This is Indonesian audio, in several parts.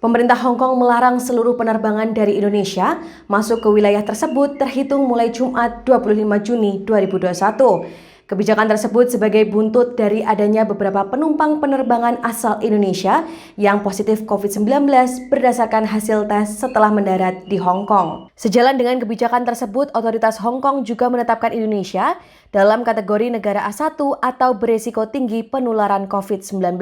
Pemerintah Hong Kong melarang seluruh penerbangan dari Indonesia masuk ke wilayah tersebut terhitung mulai Jumat 25 Juni 2021. Kebijakan tersebut sebagai buntut dari adanya beberapa penumpang penerbangan asal Indonesia yang positif COVID-19 berdasarkan hasil tes setelah mendarat di Hong Kong. Sejalan dengan kebijakan tersebut, otoritas Hong Kong juga menetapkan Indonesia dalam kategori negara A1 atau beresiko tinggi penularan COVID-19.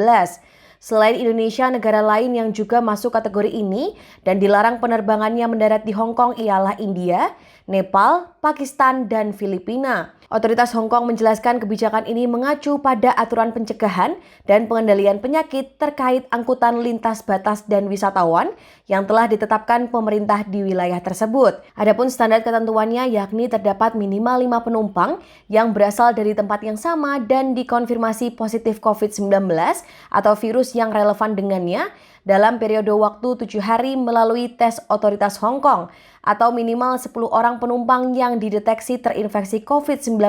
Selain Indonesia, negara lain yang juga masuk kategori ini dan dilarang penerbangannya mendarat di Hong Kong ialah India, Nepal, Pakistan, dan Filipina. Otoritas Hong Kong menjelaskan kebijakan ini mengacu pada aturan pencegahan dan pengendalian penyakit terkait angkutan lintas batas dan wisatawan yang telah ditetapkan pemerintah di wilayah tersebut. Adapun standar ketentuannya yakni terdapat minimal 5 penumpang yang berasal dari tempat yang sama dan dikonfirmasi positif COVID-19 atau virus yang relevan dengannya dalam periode waktu 7 hari melalui tes otoritas Hong Kong atau minimal 10 orang penumpang yang dideteksi terinfeksi COVID-19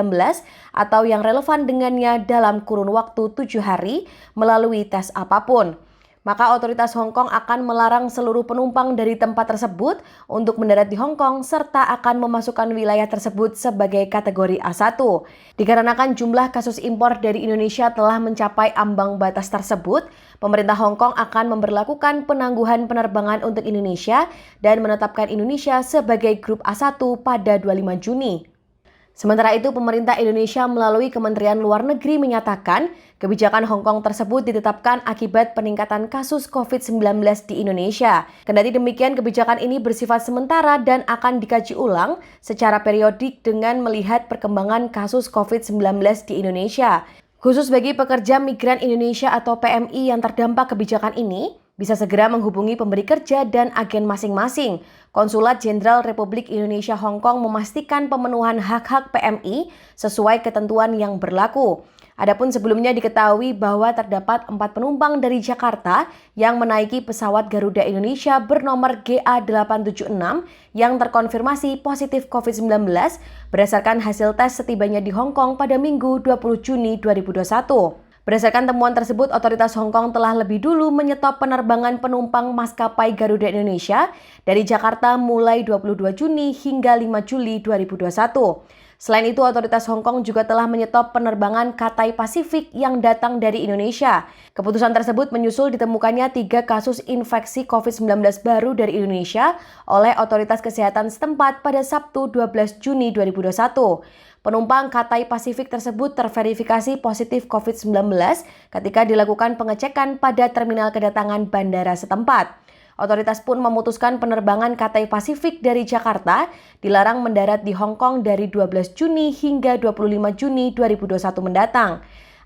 atau yang relevan dengannya dalam kurun waktu 7 hari melalui tes apapun. Maka otoritas Hong Kong akan melarang seluruh penumpang dari tempat tersebut untuk mendarat di Hong Kong serta akan memasukkan wilayah tersebut sebagai kategori A1. Dikarenakan jumlah kasus impor dari Indonesia telah mencapai ambang batas tersebut, pemerintah Hong Kong akan memberlakukan penangguhan penerbangan untuk Indonesia dan menetapkan Indonesia sebagai grup A1 pada 25 Juni. Sementara itu, pemerintah Indonesia melalui Kementerian Luar Negeri menyatakan kebijakan Hong Kong tersebut ditetapkan akibat peningkatan kasus COVID-19 di Indonesia. Kendati demikian, kebijakan ini bersifat sementara dan akan dikaji ulang secara periodik dengan melihat perkembangan kasus COVID-19 di Indonesia. Khusus bagi pekerja migran Indonesia atau PMI yang terdampak kebijakan ini, bisa segera menghubungi pemberi kerja dan agen masing-masing. Konsulat Jenderal Republik Indonesia Hong Kong memastikan pemenuhan hak-hak PMI sesuai ketentuan yang berlaku. Adapun sebelumnya diketahui bahwa terdapat 4 penumpang dari Jakarta yang menaiki pesawat Garuda Indonesia bernomor GA876 yang terkonfirmasi positif COVID-19 berdasarkan hasil tes setibanya di Hong Kong pada Minggu 20 Juni 2021. Berdasarkan temuan tersebut, otoritas Hong Kong telah lebih dulu menyetop penerbangan penumpang maskapai Garuda Indonesia dari Jakarta mulai 22 Juni hingga 5 Juli 2021. Selain itu, otoritas Hong Kong juga telah menyetop penerbangan Cathay Pacific yang datang dari Indonesia. Keputusan tersebut menyusul ditemukannya 3 kasus infeksi COVID-19 baru dari Indonesia oleh otoritas kesehatan setempat pada Sabtu 12 Juni 2021. Penumpang Cathay Pacific tersebut terverifikasi positif COVID-19 ketika dilakukan pengecekan pada terminal kedatangan bandara setempat. Otoritas pun memutuskan penerbangan Cathay Pacific dari Jakarta dilarang mendarat di Hong Kong dari 12 Juni hingga 25 Juni 2021 mendatang.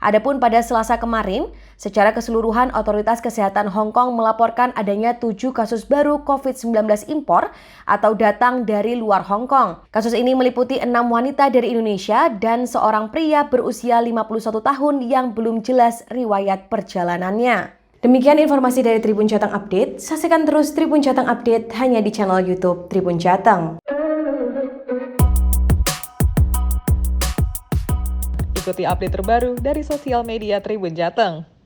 Adapun pada Selasa kemarin, secara keseluruhan otoritas kesehatan Hong Kong melaporkan adanya 7 kasus baru COVID-19 impor atau datang dari luar Hong Kong. Kasus ini meliputi 6 wanita dari Indonesia dan seorang pria berusia 51 tahun yang belum jelas riwayat perjalanannya. Demikian informasi dari Tribun Jateng Update. Saksikan terus Tribun Jateng Update hanya di channel YouTube Tribun Jateng. Ikuti update terbaru dari sosial media Tribun Jateng.